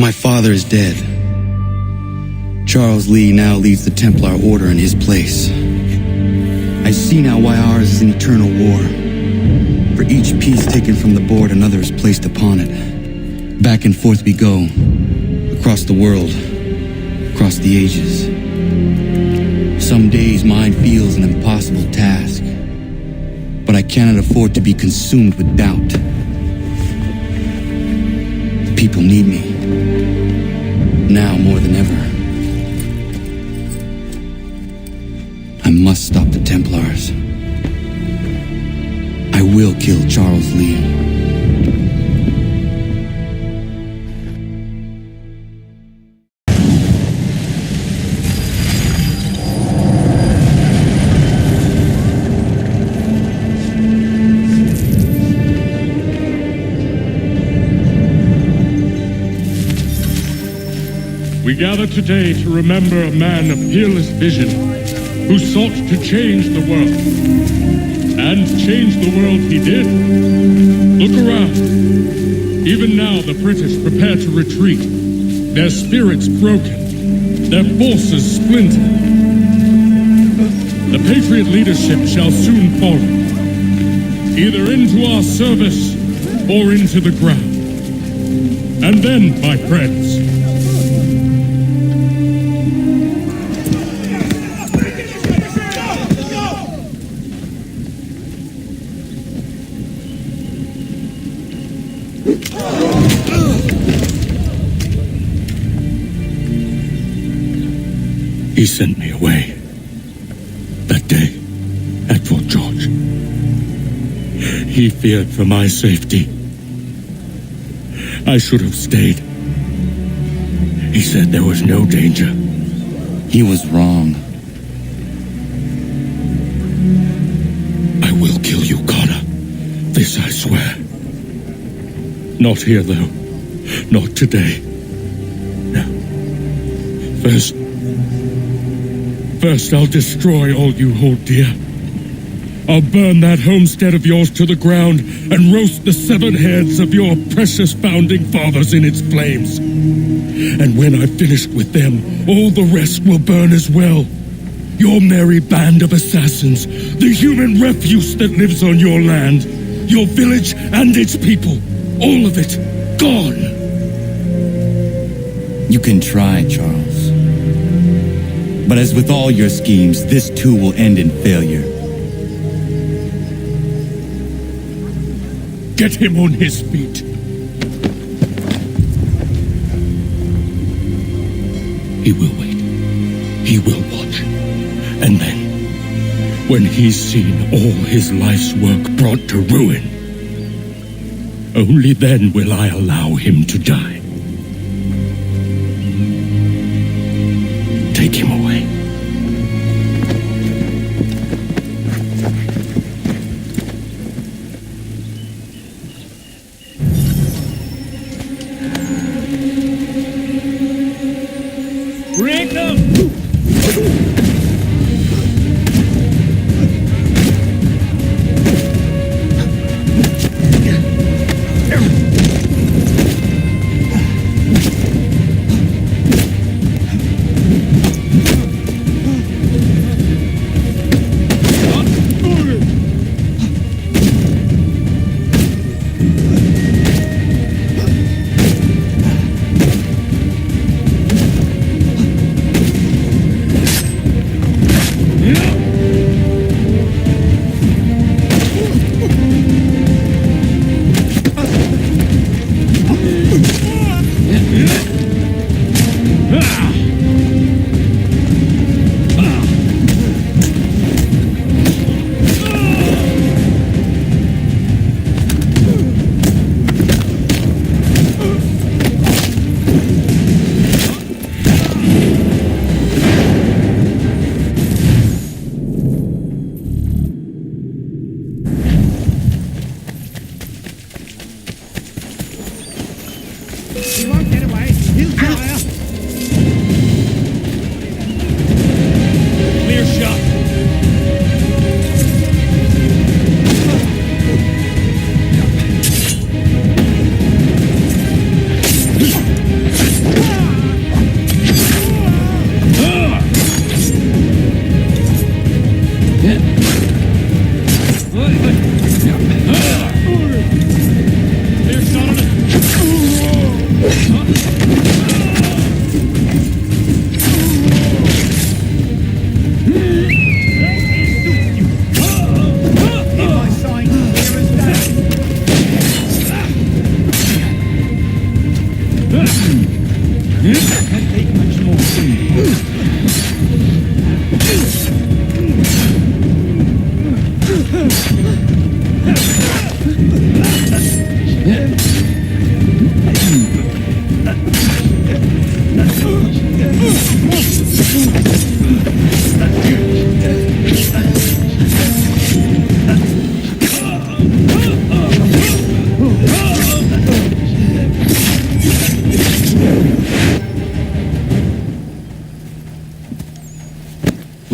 My father is dead. Charles Lee now leads the Templar Order in his place. I see now why ours is an eternal war. For each piece taken from the board, another is placed upon it. Back and forth we go, across the world, across the ages. Some days mine feels an impossible task, but I cannot afford to be consumed with doubt. The people need me, now more than ever. I must stop the Templars. I will kill Charles Lee. We gather today to remember a man of peerless vision who sought to change the world. And change the world he did. Look around. Even now the British prepare to retreat, their spirits broken, their forces splintered. The Patriot leadership shall soon follow, either into our service or into the ground. And then, my friends, he sent me away that day at Fort George. He feared for my safety. I should have stayed. He said there was no danger. He was wrong. I will kill you, Connor. This I swear. Not here, though. Not today. No. First, I'll destroy all you hold dear. I'll burn that homestead of yours to the ground and roast the severed heads of your precious founding fathers in its flames. And when I've finished with them, all the rest will burn as well. Your merry band of assassins, the human refuse that lives on your land, your village and its people, all of it, gone. You can try, Charles. But as with all your schemes, this too will end in failure. Get him on his feet. He will wait. He will watch. And then, when he's seen all his life's work brought to ruin, only then will I allow him to die. Take him away. bring them!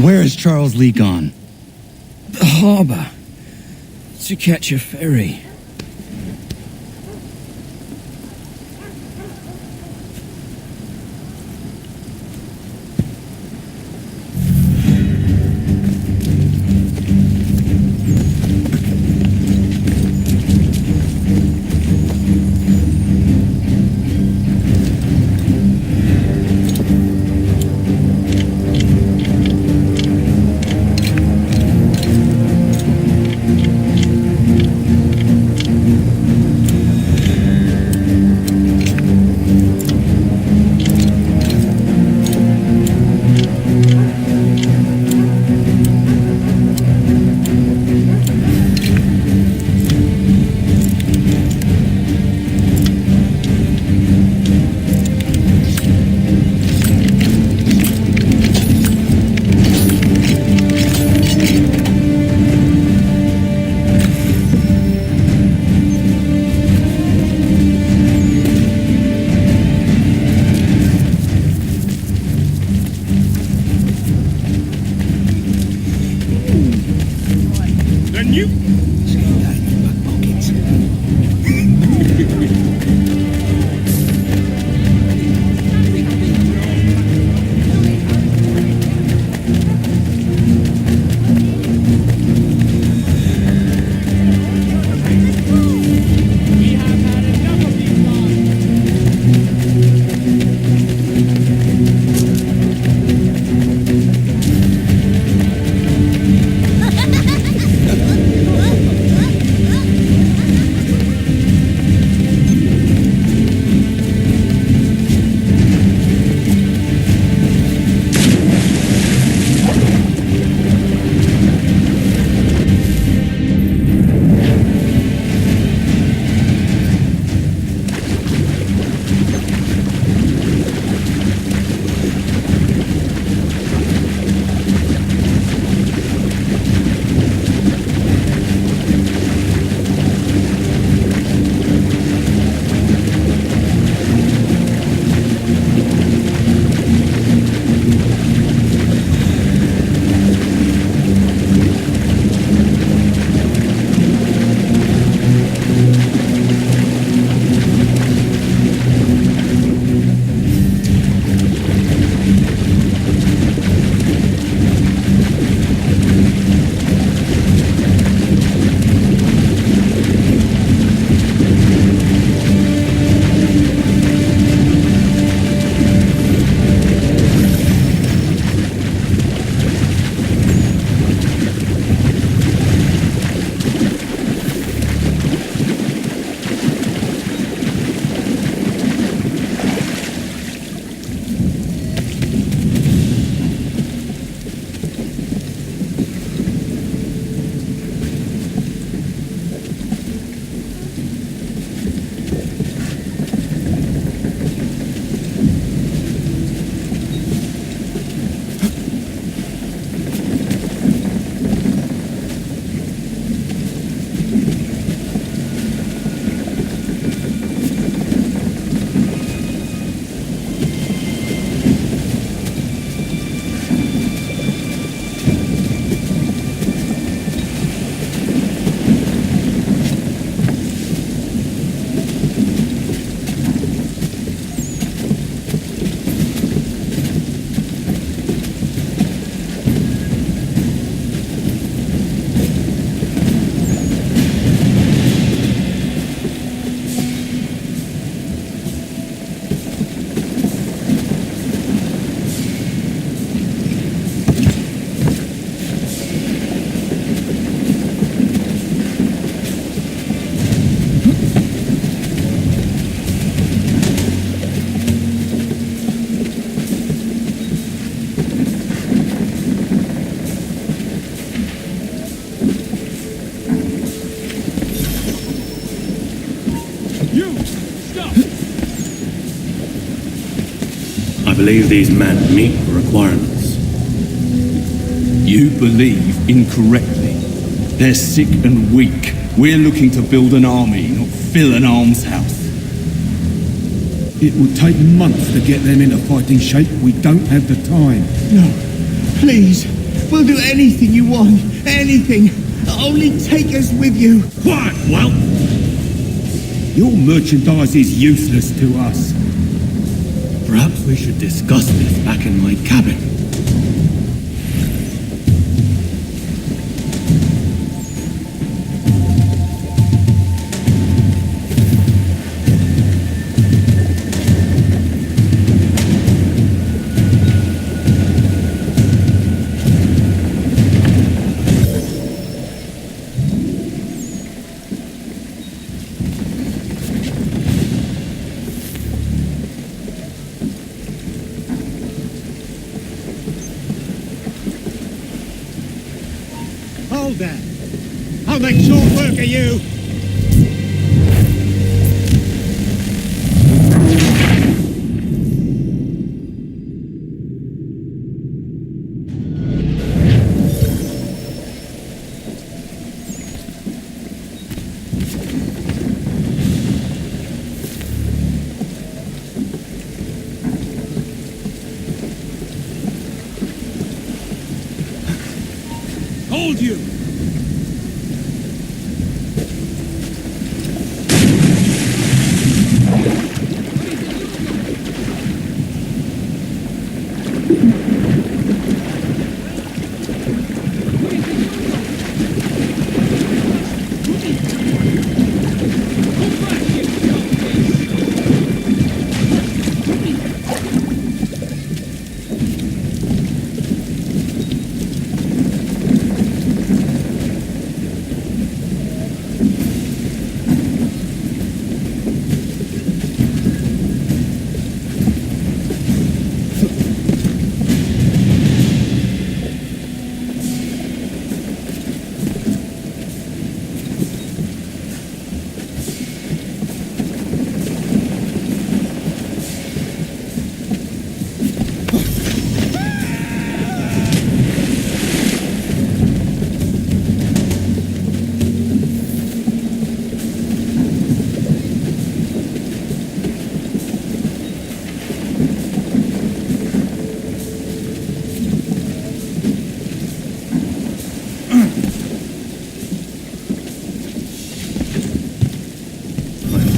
Where is Charles Lee gone? The harbor. To catch a ferry. believe these men meet the requirements. You believe incorrectly. They're sick and weak. We're looking to build an army, not fill an almshouse. It would take months to get them into fighting shape. We don't have the time. No, please, We'll do anything you want. Anything. Only take us with you. Quiet, well. Your merchandise is useless to us. Perhaps we should discuss this back in my cabin. Hold there. I'll make short work of you. Hold you!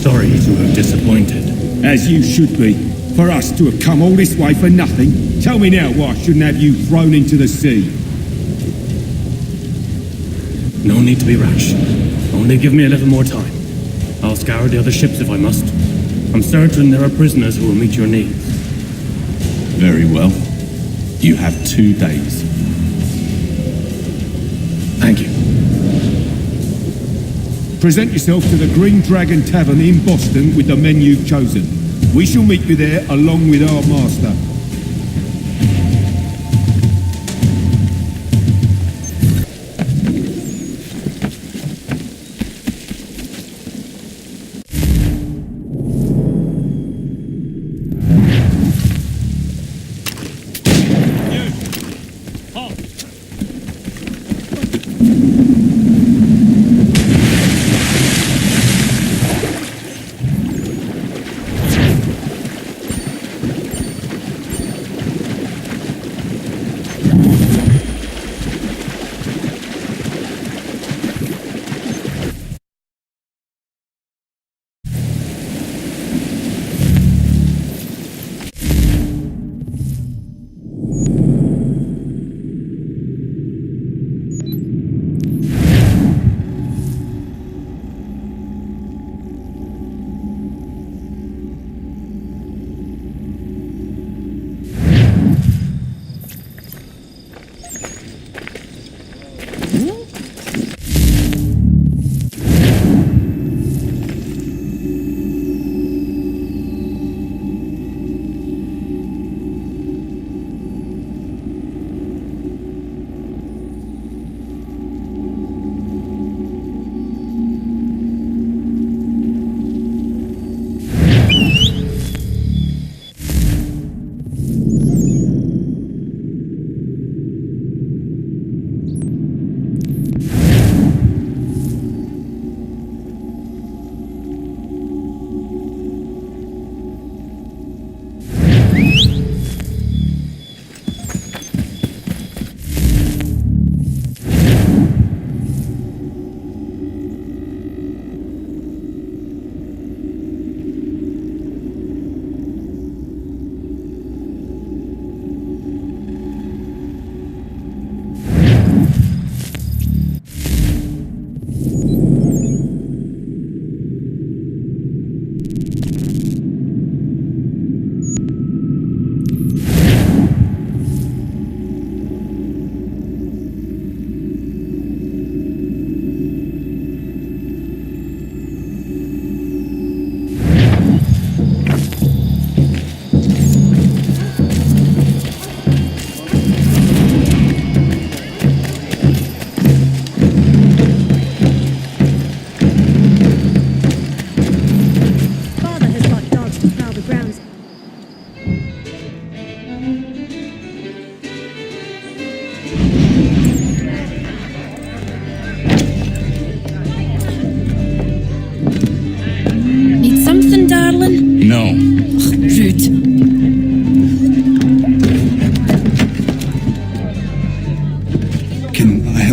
Sorry to have disappointed. As you should be. For us to have come all this way for nothing. Tell me now why I shouldn't have you thrown into the sea. No need to be rash. Only give me a little more time. I'll scour the other ships if I must. I'm certain there are prisoners who will meet your needs. Very well. You have 2 days. Thank you. Present yourself to the Green Dragon Tavern in Boston with the men you've chosen. We shall meet you there along with our master.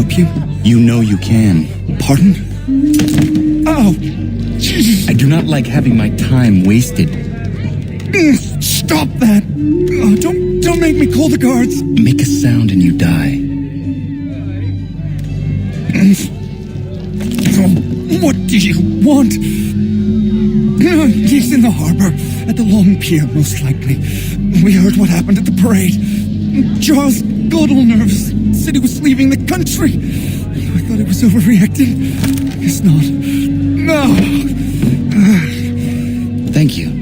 help you? You know you can. Pardon? Oh, Jesus. I do not like having my time wasted. Stop that! Oh, don't make me call the guards. Make a sound and you die. What do you want? He's in the harbor, at the long pier, most likely. We heard what happened at the parade. Charles got all nervous, said he was leaving the country. I thought he was overreacting. Guess not. No! Thank you.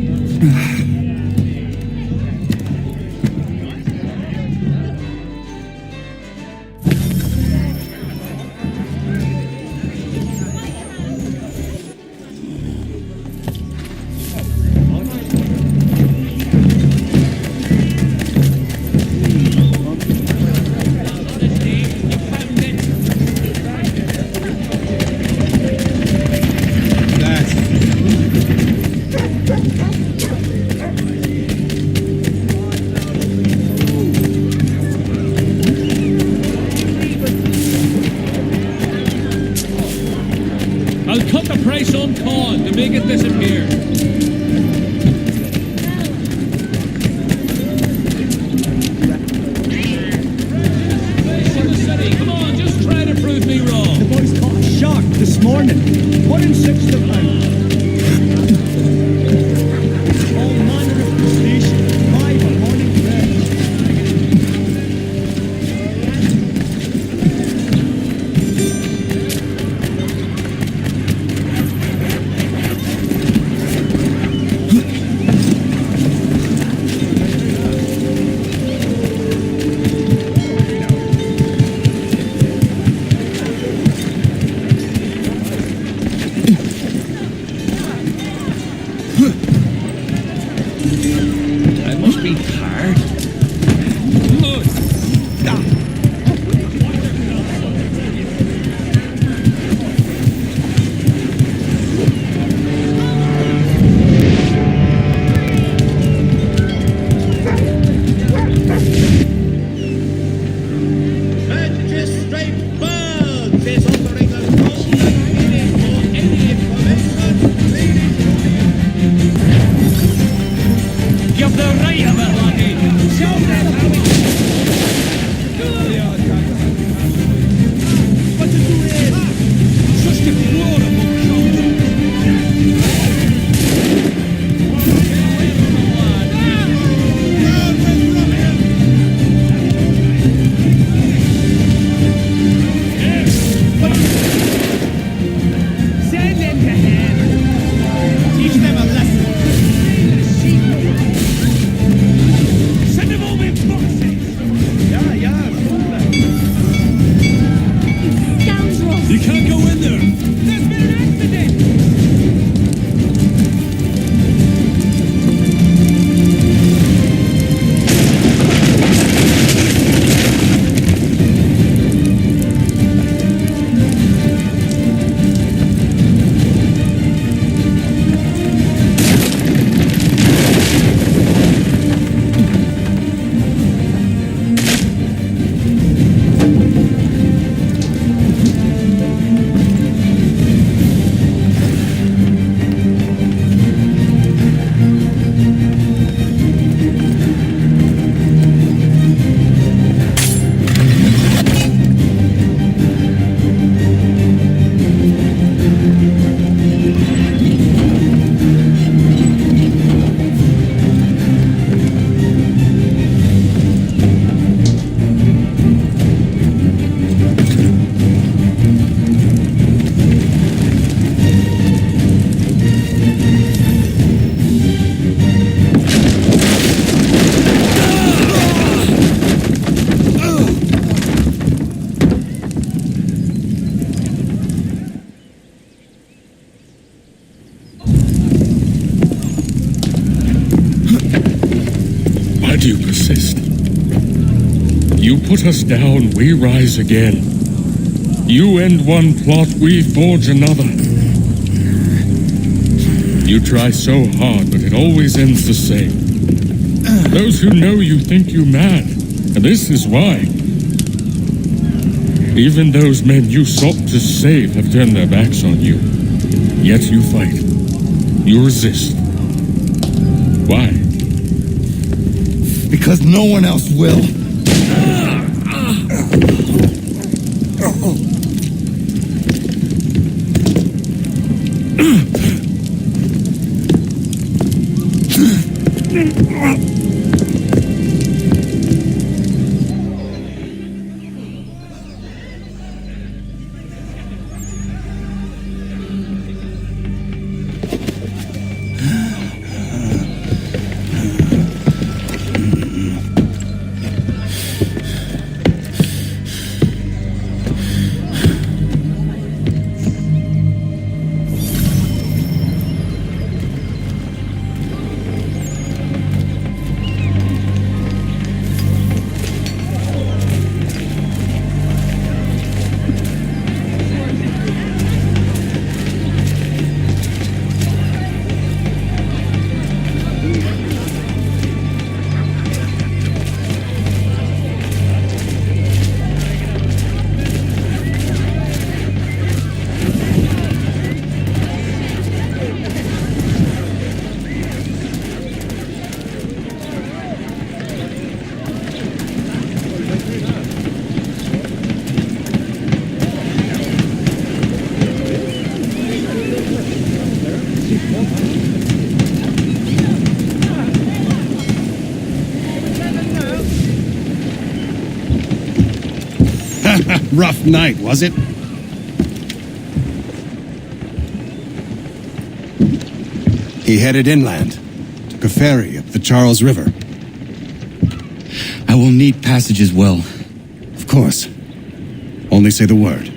You persist. You put us down, we rise again. You end one plot, we forge another. You try so hard, but it always ends the same. Those who know you think you mad, and this is why. Even those men you sought to save have turned their backs on you. Yet you fight. You resist. Why? Because no one else will. Rough night, was it? He headed inland, took a ferry up the Charles River. I will need passage as well. Of course. Only say the word.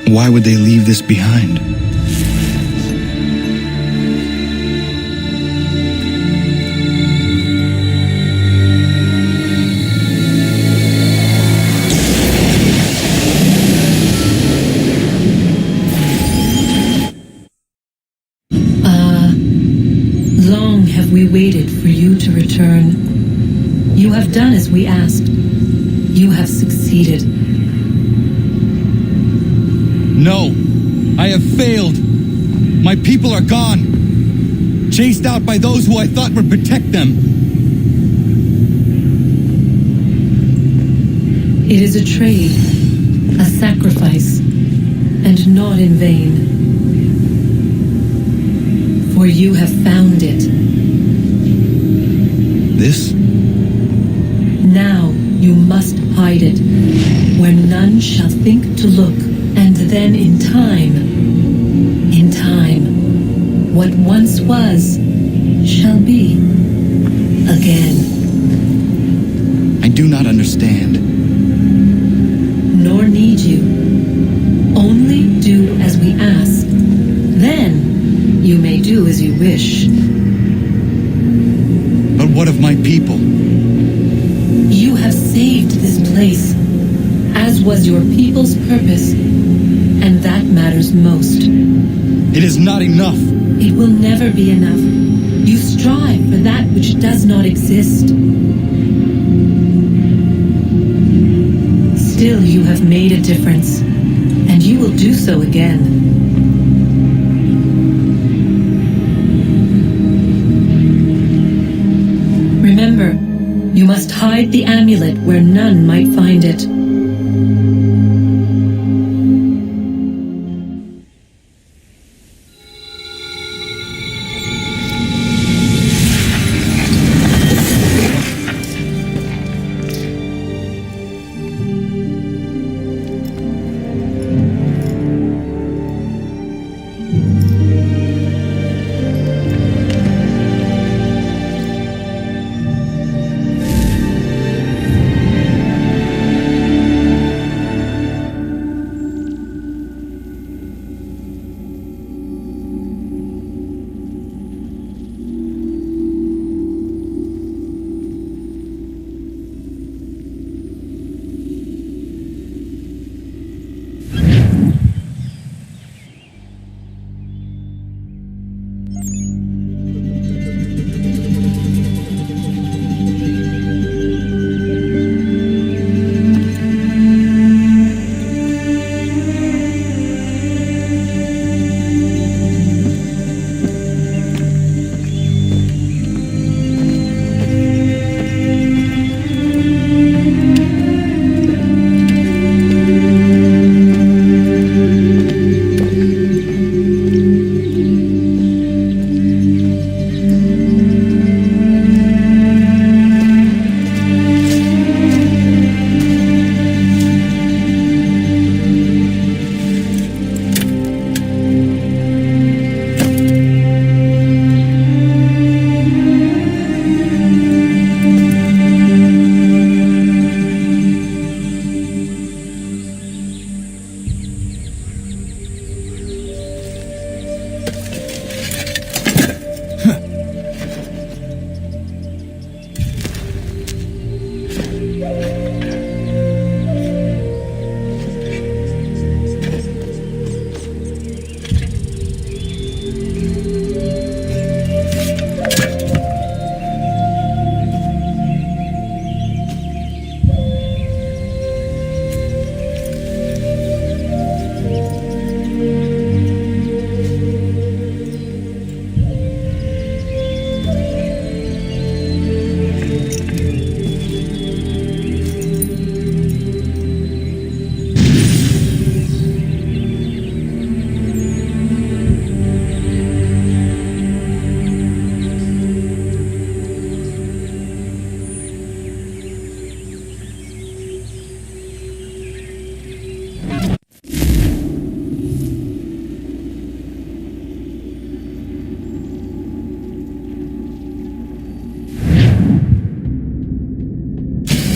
Why would they leave this behind? Long have we waited for you to return. You have done as we asked. You have succeeded. No, I have failed. My people are gone. Chased out by those who I thought would protect them. It is a trade, a sacrifice, and not in vain. For you have found it. This? Now you must hide it, where none shall think to look, and then in time, what once was, shall be again. I do not understand. Nor need you. Only do as we ask. Then you may do as you wish. But what of my people? You have saved this place, as was your people's purpose, and that matters most. It is not enough. It will never be enough. You strive for that which does not exist. Still, you have made a difference, and you will do so again. Remember, you must hide the amulet where none might find it.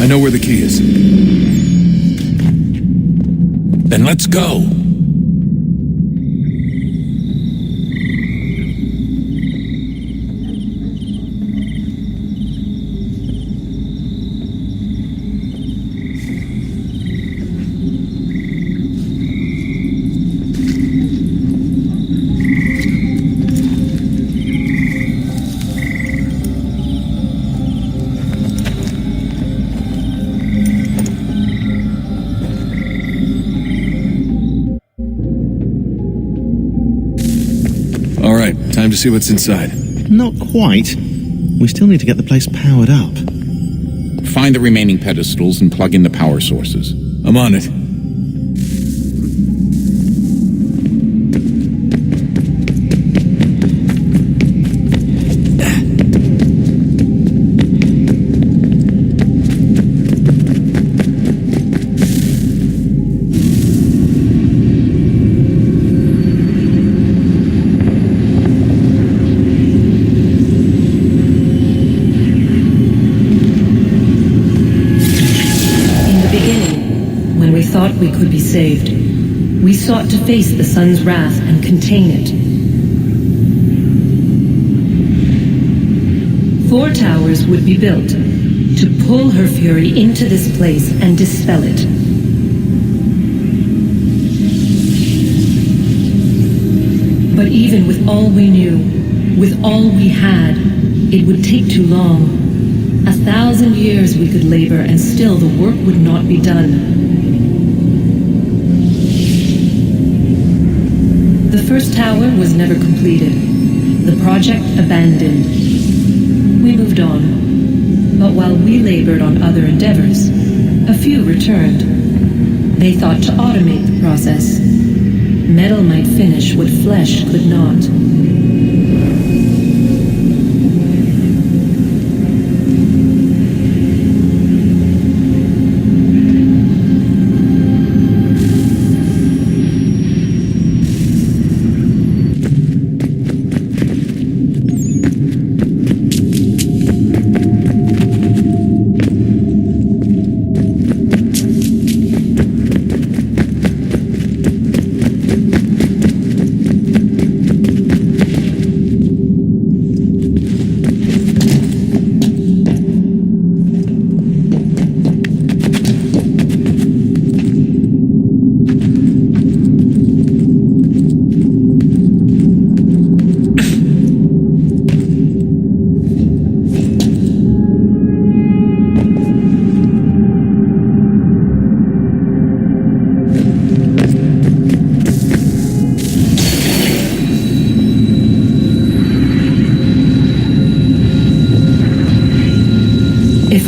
I know where the key is. Then let's go. Time to see what's inside. Not quite. We still need to get the place powered up. Find the remaining pedestals and plug in the power sources. I'm on it. Thought we could be saved. We sought to face the sun's wrath and contain it. 4 towers would be built to pull her fury into this place and dispel it. But even with all we knew, with all we had, it would take too long. 1,000 years we could labor and still the work would not be done. The first tower was never completed. The project abandoned. We moved on. But while we labored on other endeavors, a few returned. They thought to automate the process. Metal might finish what flesh could not.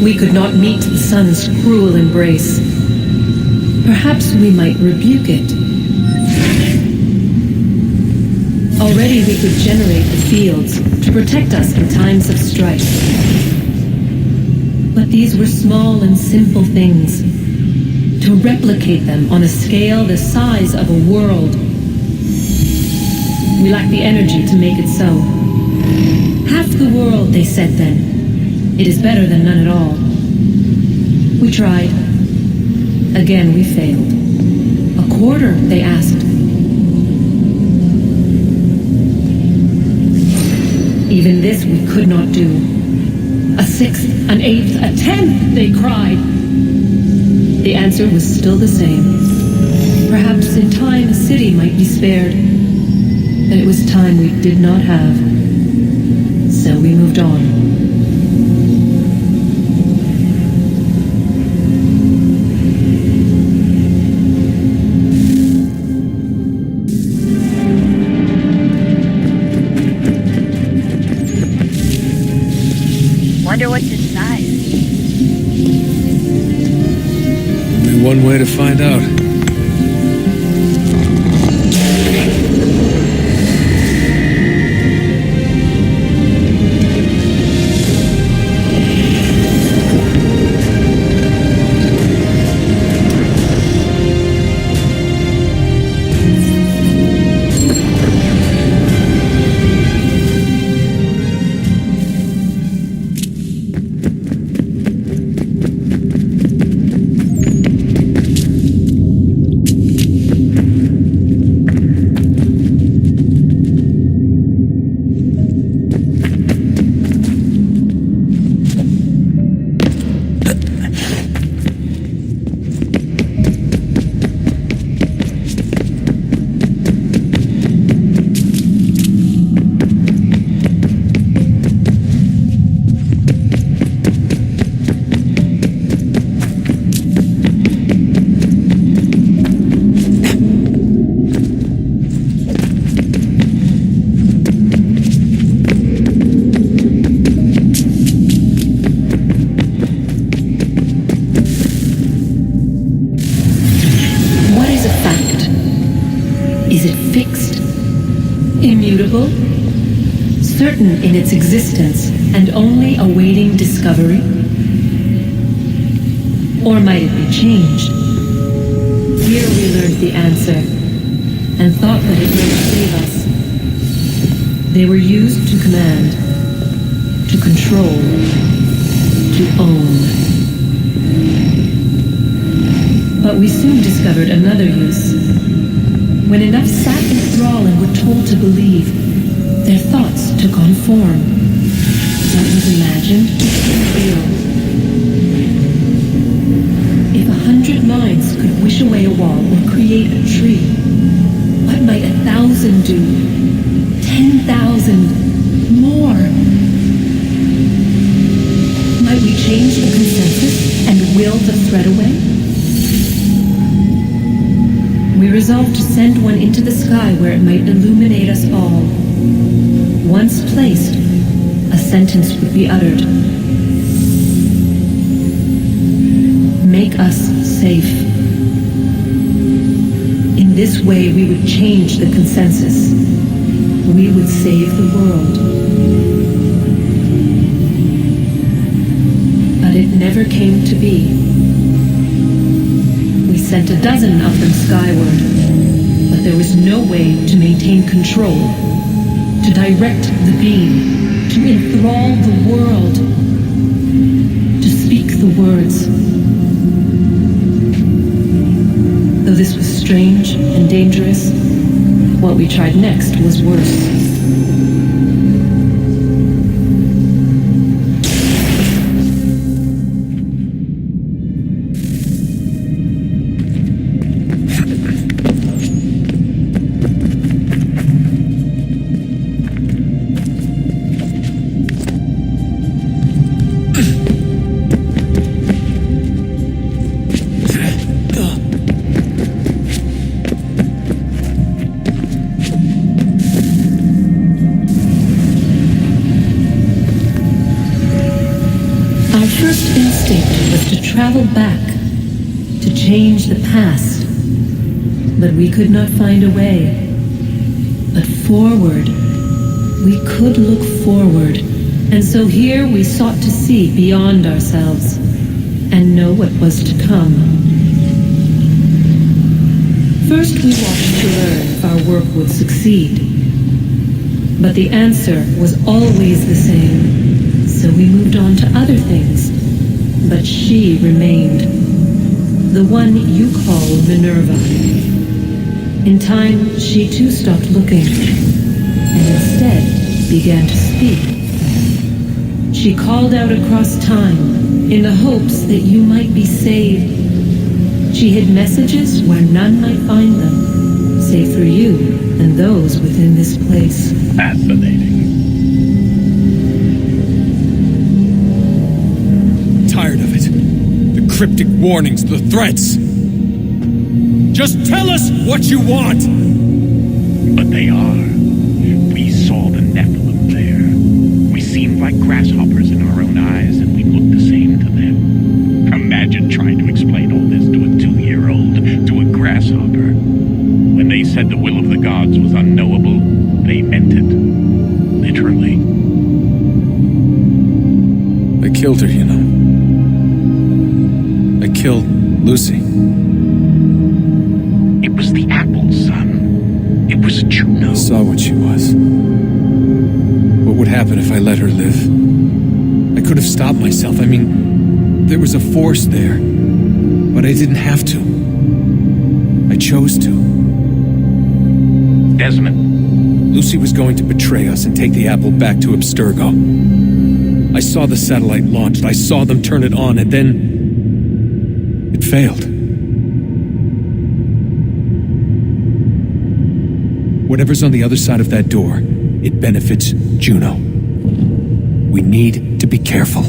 We could not meet the sun's cruel embrace. Perhaps we might rebuke it. Already we could generate the fields to protect us in times of strife. But these were small and simple things. To replicate them on a scale the size of a world. We lack the energy to make it so. Half the world, they said then. It is better than none at all. We tried. Again, we failed. A quarter, they asked. Even this we could not do. A 1/6, an 1/8, a 10th, they cried. The answer was still the same. Perhaps in time a city might be spared. But it was time we did not have. So we moved on. Wonder what's inside. Only one way to find out. Is it fixed? Immutable? Certain in its existence and only awaiting discovery? Or might it be changed? Here we learned the answer and thought that it might save us. They were used to command, to control, to own. But we soon discovered another use. When enough sat in thrall and were told to believe, their thoughts took on form. What was imagined became real. If 100 minds could wish away a wall or create a tree, what might 1,000 do? 10,000 more? Might we change the consensus and will the thread away? We resolved to send one into the sky where it might illuminate us all. Once placed, a sentence would be uttered. Make us safe. In this way we would change the consensus. We would save the world. But it never came to be. We sent a dozen of them skyward, but there was no way to maintain control, to direct the beam, to enthrall the world, to speak the words. Though this was strange and dangerous, what we tried next was worse. Travel back, to change the past, but we could not find a way. But forward, we could look forward, and so here we sought to see beyond ourselves and know what was to come. First we watched to learn if our work would succeed, but the answer was always the same, so we moved on to other things. But she remained, the one you call Minerva. In time, she too stopped looking, and instead began to speak. She called out across time, in the hopes that you might be saved. She hid messages where none might find them, save for you and those within this place. Fascinating. Tired of it. The cryptic warnings, the threats. Just tell us what you want! But they are. We saw the Nephilim there. We seemed like grasshoppers in our own eyes, and we looked the same to them. Imagine trying to explain all this to a 2-year-old, to a grasshopper. When they said the will of the gods was unknowable, they meant it. Literally. I killed her, you know. I killed Lucy. It was the apple, son. It was Juno. I saw what she was. What would happen if I let her live? I could have stopped myself. I mean, there was a force there. But I didn't have to. I chose to. Desmond. Lucy was going to betray us and take the apple back to Abstergo. I saw the satellite launched. I saw them turn it on, and then it failed. Whatever's on the other side of that door, it benefits Juno. We need to be careful.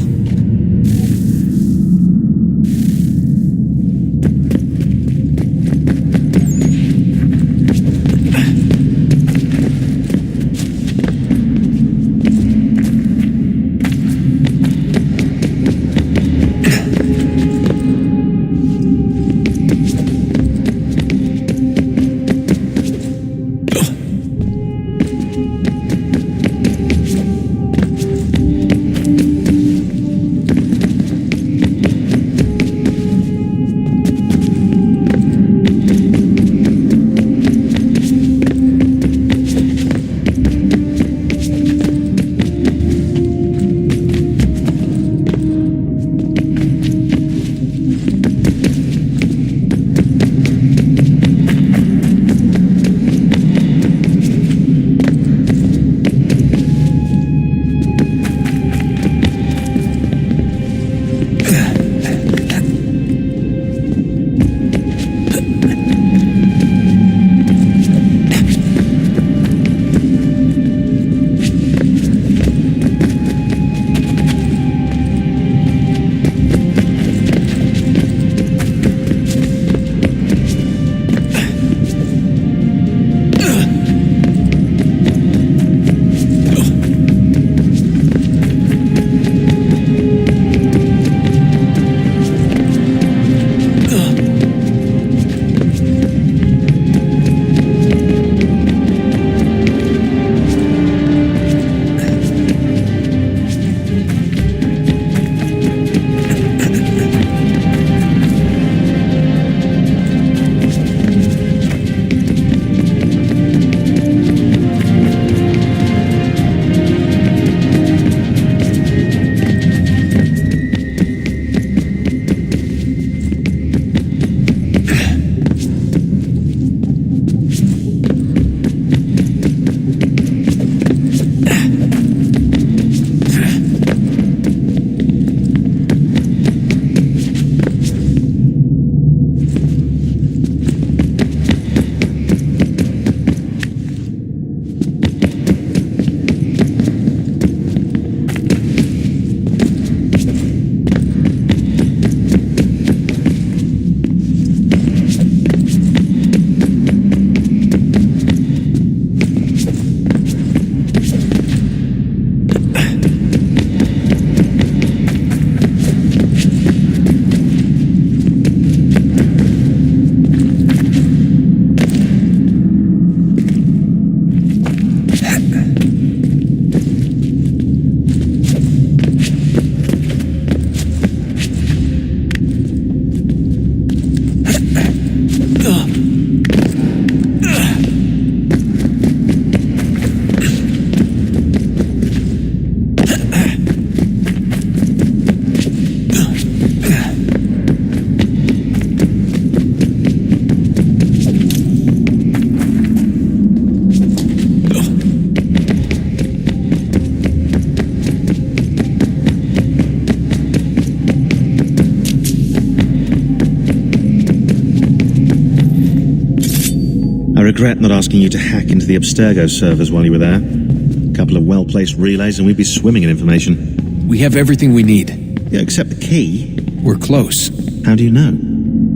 regret not asking you to hack into the Abstergo servers while you were there. A couple of well-placed relays and we'd be swimming in information. We have everything we need. Yeah, except the key. We're close. How do you know?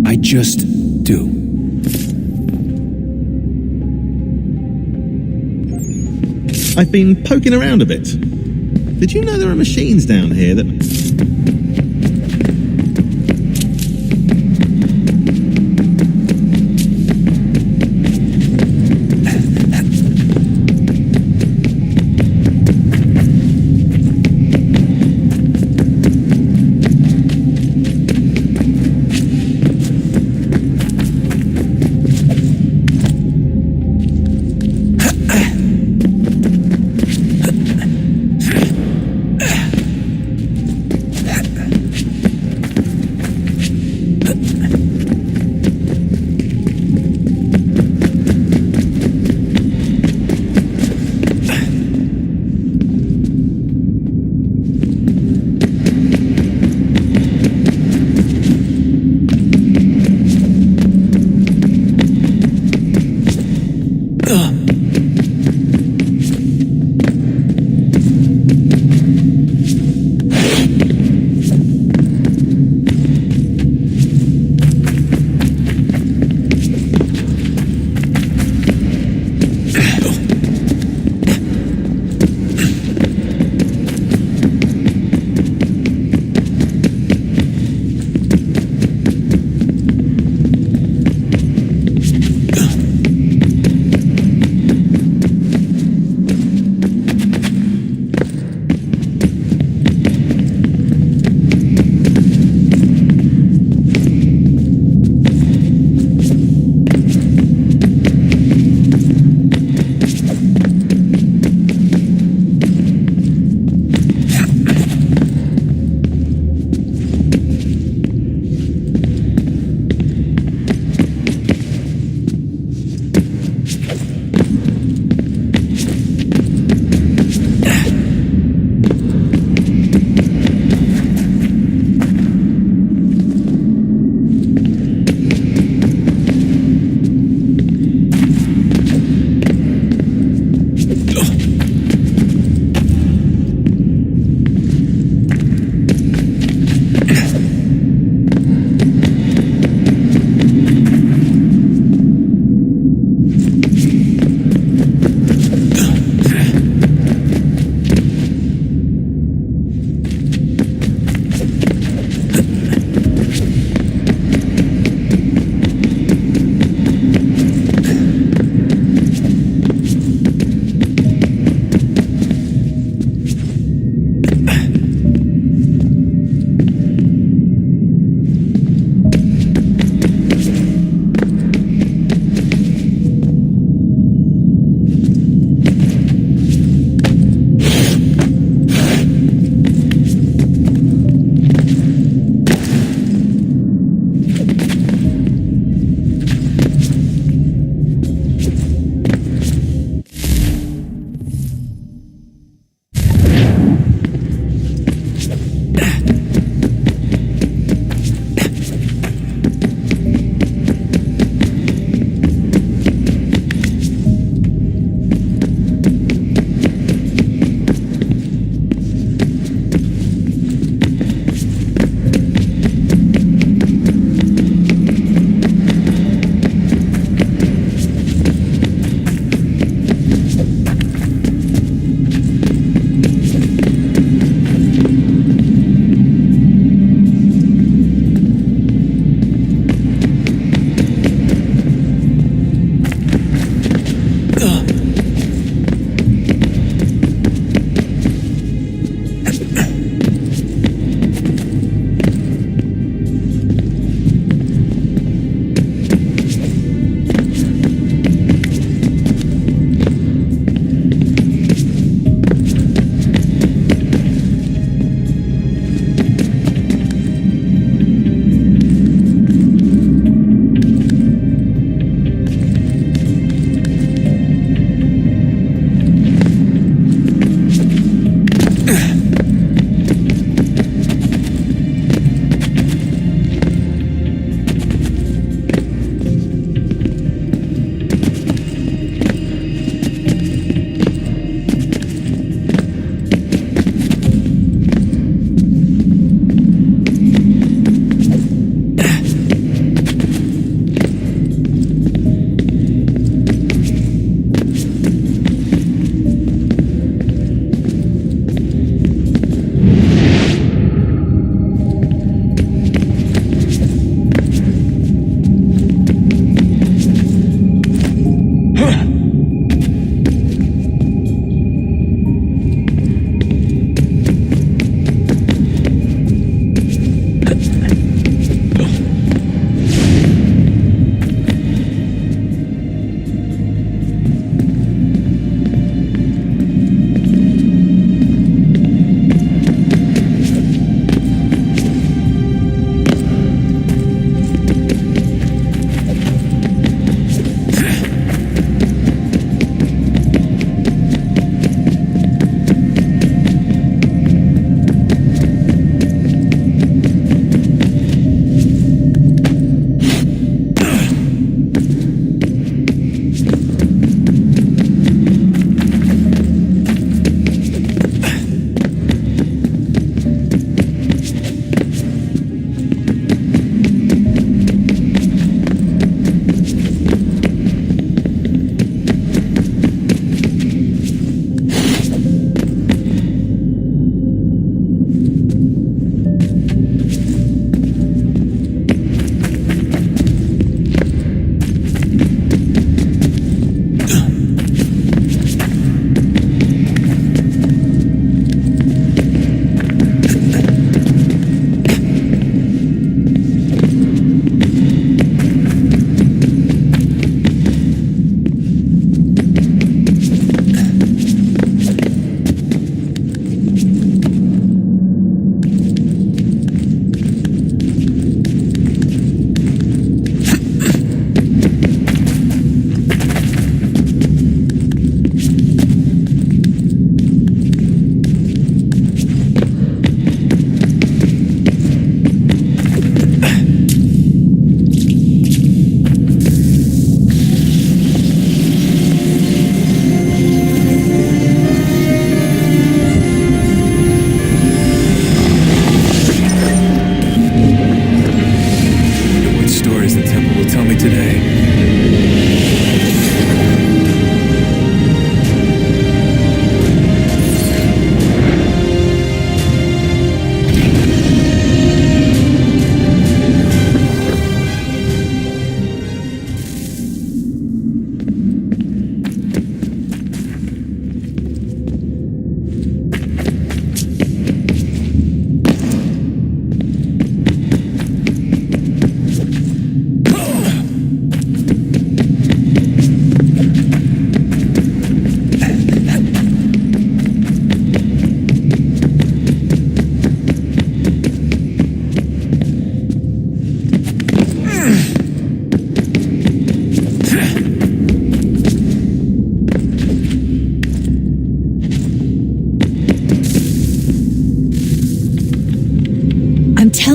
I just do. I've been poking around a bit. Did you know there are machines down here that...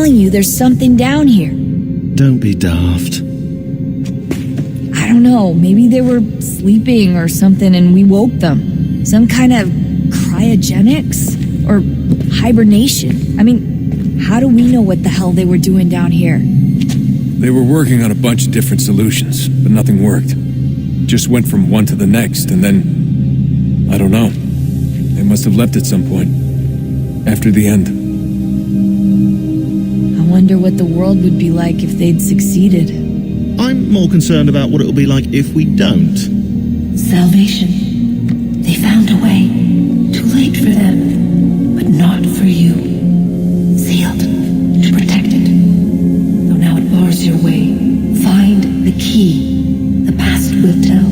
telling you there's something down here. Don't be daft. I don't know, maybe they were sleeping or something and we woke them. Some kind of cryogenics? Or hibernation? I mean, how do we know what the hell they were doing down here? They were working on a bunch of different solutions, but nothing worked. Just went from one to the next, and then... I don't know. They must have left at some point. After the end. I wonder what the world would be like if they'd succeeded. I'm more concerned about what it'll be like if we don't. Salvation. They found a way. Too late for them, but not for you. Sealed to protect it. Though now it bars your way. Find the key. The past will tell.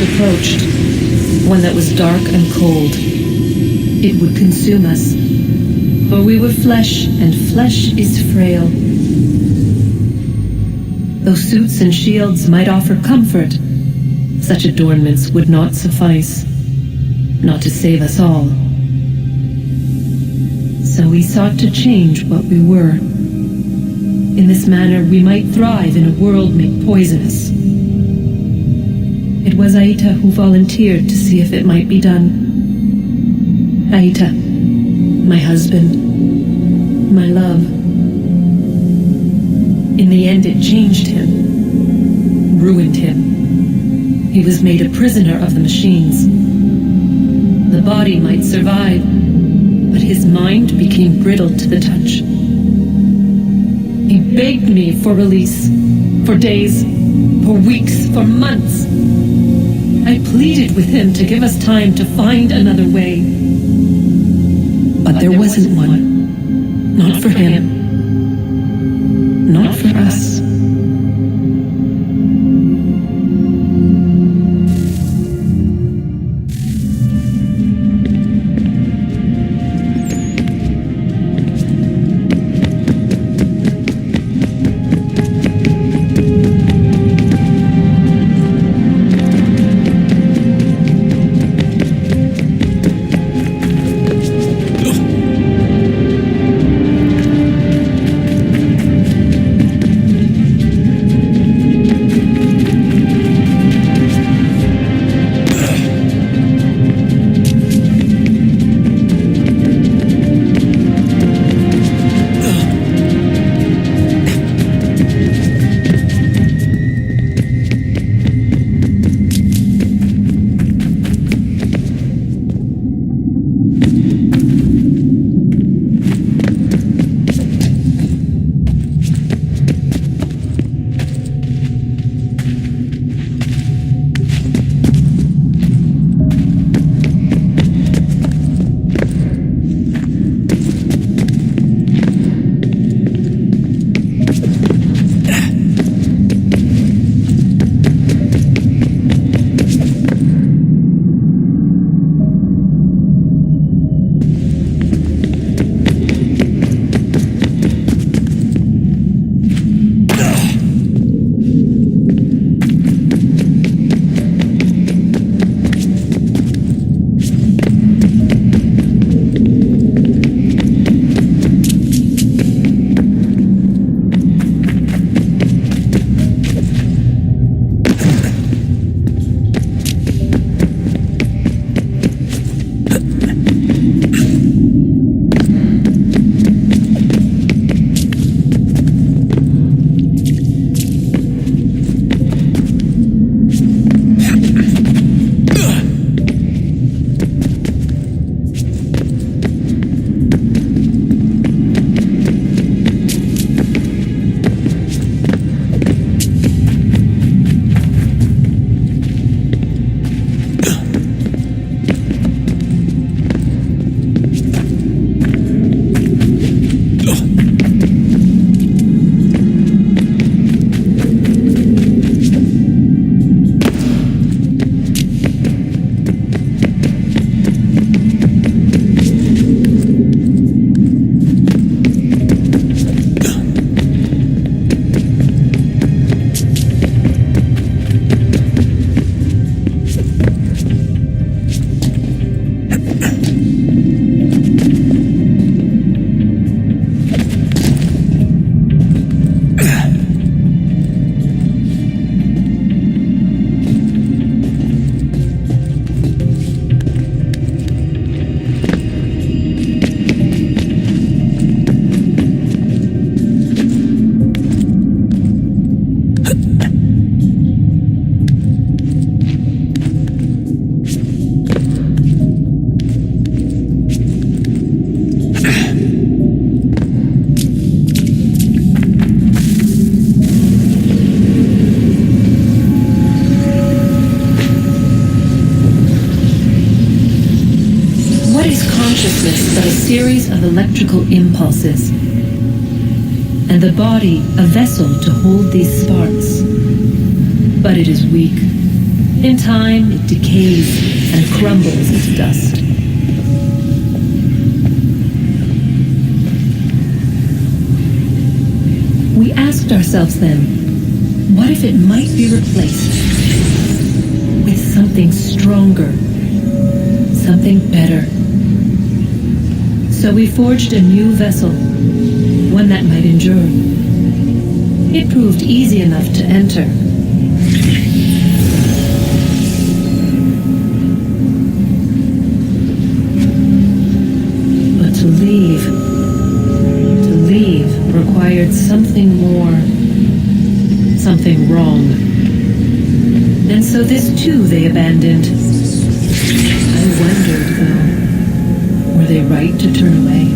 Approached, one that was dark and cold. It would consume us, for we were flesh, and flesh is frail. Though suits and shields might offer comfort, such adornments would not suffice, not to save us all. So we sought to change what we were. In this manner, we might thrive in a world made poisonous. It was Aita who volunteered to see if it might be done. Aita, my husband, my love. In the end, it changed him, ruined him. He was made a prisoner of the machines. The body might survive, but his mind became brittle to the touch. He begged me for release, for days, for weeks, for months. I pleaded with him to give us time to find another way. But there wasn't one. Not for him. Not for us. but a series of electrical impulses, and the body a vessel to hold these sparks. But it is weak. In time, it decays and crumbles into dust. We asked ourselves then, what if it might be replaced with something stronger, something better? So we forged a new vessel, one that might endure. It proved easy enough to enter. But to leave required something more, something wrong. And so this too they abandoned. I wondered, though, were they right to turn away?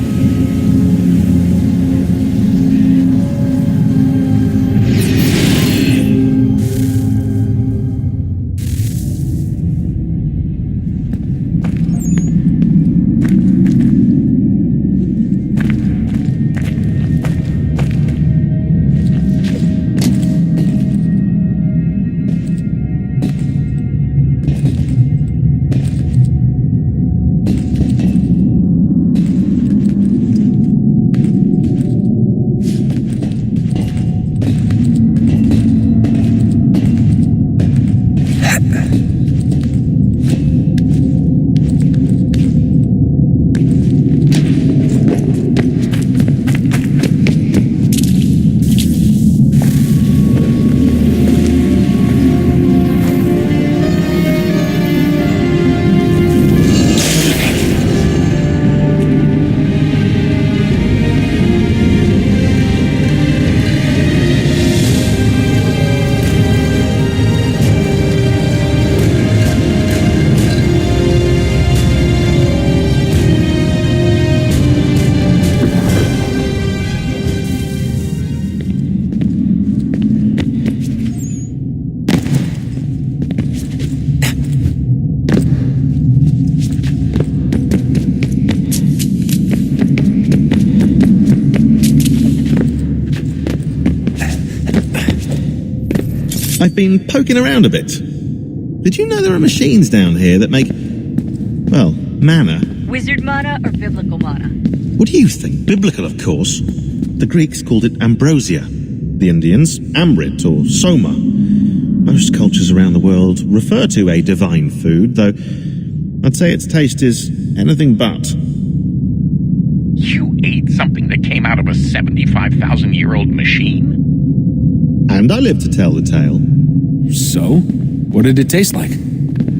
I've been poking around a bit. Did you know there are machines down here that make, well, mana? Wizard mana or biblical mana? What do you think? Biblical, of course. The Greeks called it ambrosia. The Indians, amrit or soma. Most cultures around the world refer to a divine food, though I'd say its taste is anything but. You ate something that came out of a 75,000-year-old machine? And I live to tell the tale. So? What did it taste like?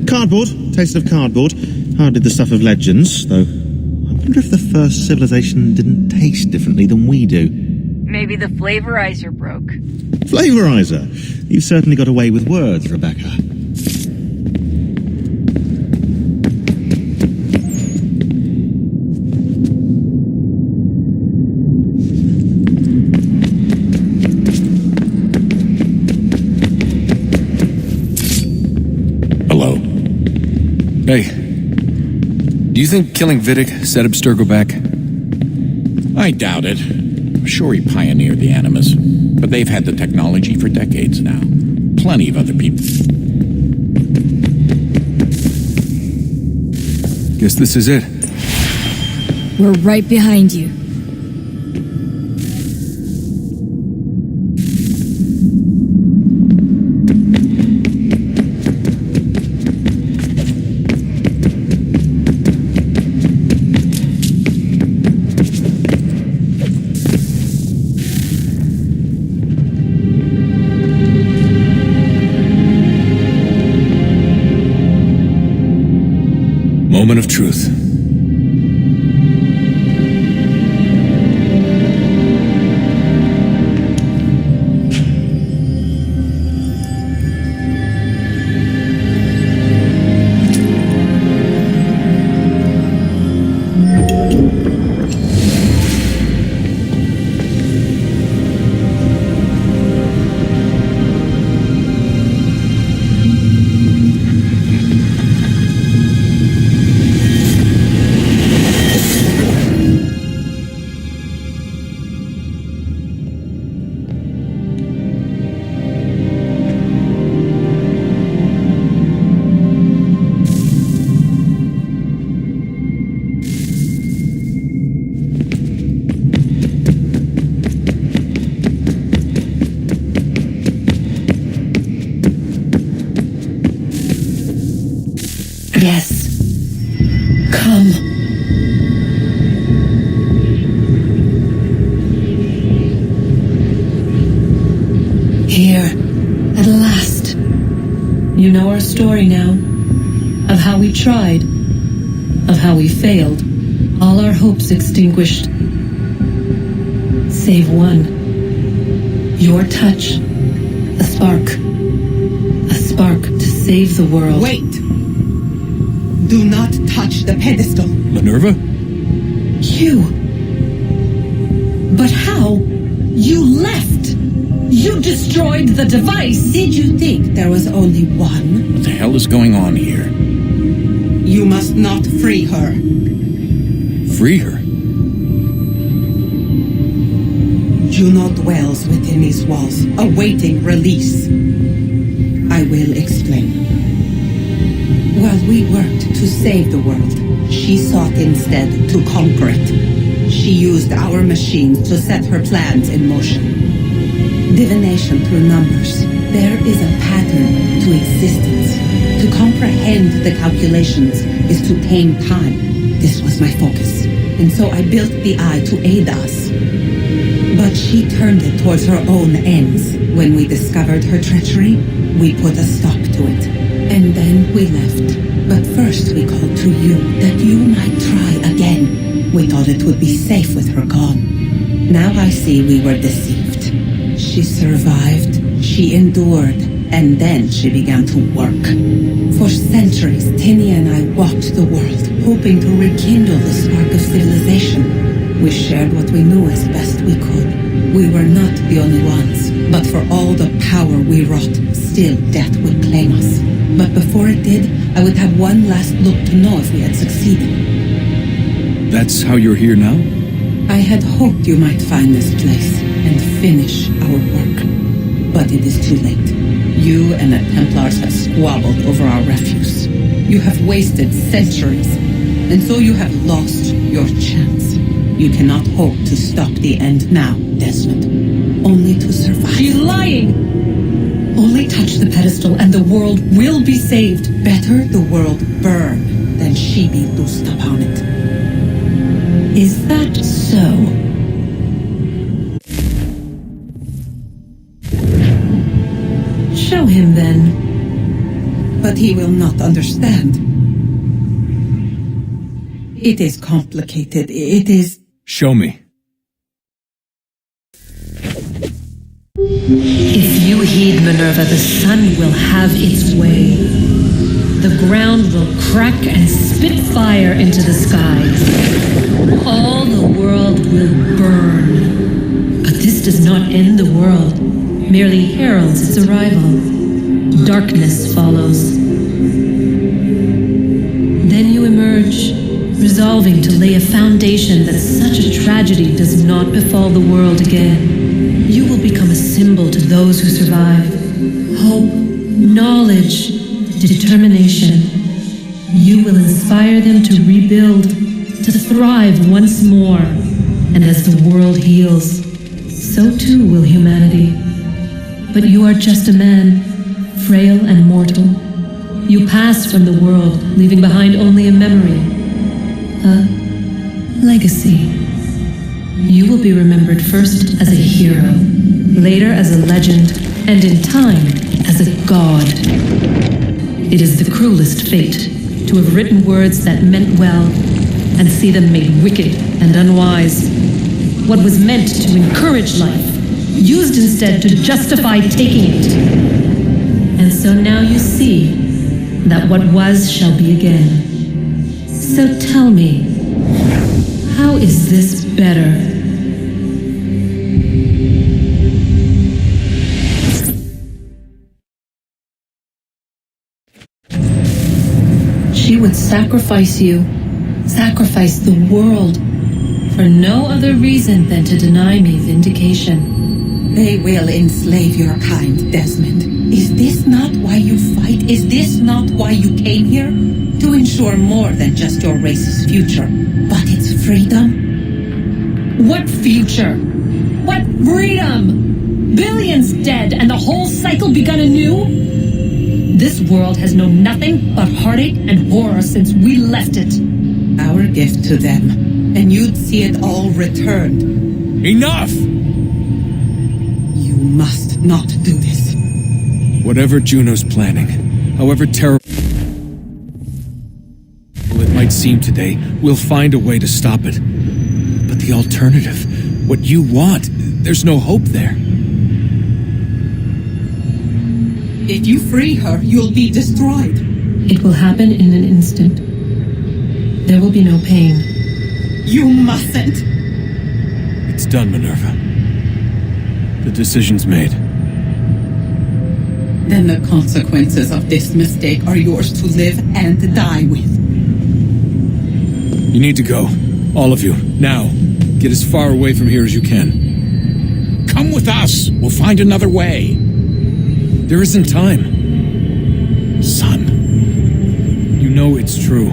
Cardboard. Taste of cardboard. Hardly the stuff of legends, though I wonder if the first civilization didn't taste differently than we do. Maybe the flavorizer broke. Flavorizer? You've certainly got away with words, Rebecca. Hello. Hey. Do you think killing Vidic set Abstergo back? I doubt it. I'm sure he pioneered the Animus, but they've had the technology for decades now. Plenty of other people. Guess this is it. We're right behind you. Moment of truth. Yes. Come. Here, at last. You know our story now. Of how we tried. Of how we failed. All our hopes extinguished. Save one. Your touch. A spark. A spark to save the world. Wait! Do not touch the pedestal. Minerva? You. But how? You left! You destroyed the device! Did you think there was only one? What the hell is going on here? You must not free her. Free her? Juno dwells within these walls, awaiting release. I will explain. While we worked to save the world, she sought instead to conquer it. She used our machines to set her plans in motion. Divination through numbers. There is a pattern to existence. To comprehend the calculations is to tame time. This was my focus. And so I built the eye to aid us. But she turned it towards her own ends. When we discovered her treachery, we put a stop to it. And then we left. But first we called to you, that you might try again. We thought it would be safe with her gone. Now I see we were deceived. She survived, she endured, and then she began to work. For centuries, Tinny and I walked the world, hoping to rekindle the spark of civilization. We shared what we knew as best we could. We were not the only ones, but for all the power we wrought, still death would claim us. But before it did, I would have one last look to know if we had succeeded. That's how you're here now? I had hoped you might find this place and finish our work. But it is too late. You and the Templars have squabbled over our refuse. You have wasted centuries, and so you have lost your chance. You cannot hope to stop the end now, Desmond. Only to survive. She's lying! Only touch the pedestal and the world will be saved. Better the world burn than she be loosed upon it. Is that so? Show him then. But he will not understand. It is complicated. It is... Show me. If you heed Minerva, the sun will have its way. The ground will crack and spit fire into the skies. All the world will burn. But this does not end the world, merely heralds its arrival. Darkness follows. Then you emerge, resolving to lay a foundation that such a tragedy does not befall the world again. You will become a symbol to those who survive. Hope, knowledge, determination. You will inspire them to rebuild, to thrive once more. And as the world heals, so too will humanity. But you are just a man, frail and mortal. You pass from the world, leaving behind only a memory. A legacy. You will be remembered first as a hero, later as a legend, and in time as a god. It is the cruelest fate to have written words that meant well and see them made wicked and unwise. What was meant to encourage life, used instead to justify taking it. And so now you see that what was shall be again. So tell me, how is this better? She would sacrifice you, sacrifice the world, for no other reason than to deny me vindication. They will enslave your kind, Desmond. Is this not why you fight? Is this not why you came here? To ensure more than just your race's future, but its freedom? What future? What freedom? Billions dead and the whole cycle begun anew? This world has known nothing but heartache and horror since we left it. Our gift to them, and you'd see it all returned. Enough! You must not do this. Whatever Juno's planning, however terrible it might seem today, we'll find a way to stop it. But the alternative, what you want, there's no hope there. If you free her, you'll be destroyed. It will happen in an instant. There will be no pain. You mustn't. It's done, Minerva. The decision's made. Then the consequences of this mistake are yours to live and die with. You need to go. All of you. Now. Get as far away from here as you can. Come with us. We'll find another way. There isn't time. Son. You know it's true.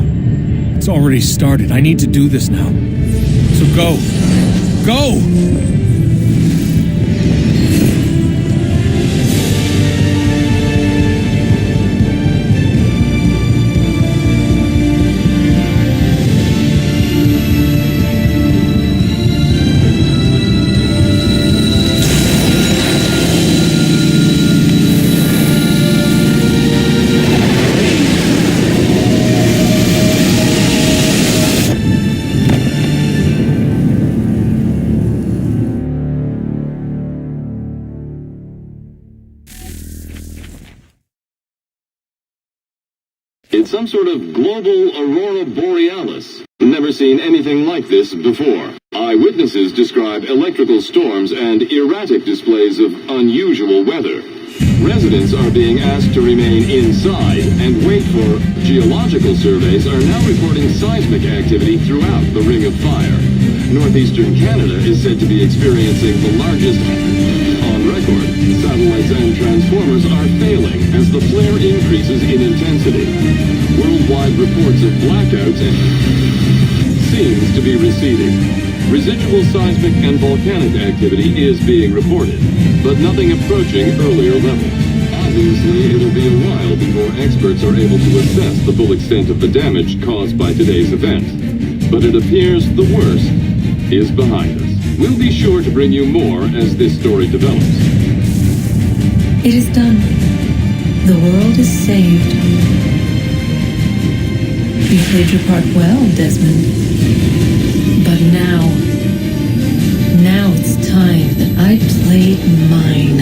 It's already started. I need to do this now. So go. Go! It's some sort of global aurora borealis. Never seen anything like this before. Eyewitnesses describe electrical storms and erratic displays of unusual weather. Residents are being asked to remain inside and wait for geological surveys are now reporting seismic activity throughout the Ring of Fire. Northeastern Canada is said to be experiencing the largest on record. Satellites and transformers are failing as the flare increases in intensity. Worldwide reports of blackouts seems to be receding. Residual seismic and volcanic activity is being reported, but nothing approaching earlier levels. Obviously, it'll be a while before experts are able to assess the full extent of the damage caused by today's event. But it appears the worst is behind us. We'll be sure to bring you more as this story develops. It is done. The world is saved. You played your part well, Desmond. But now it's time that I played mine.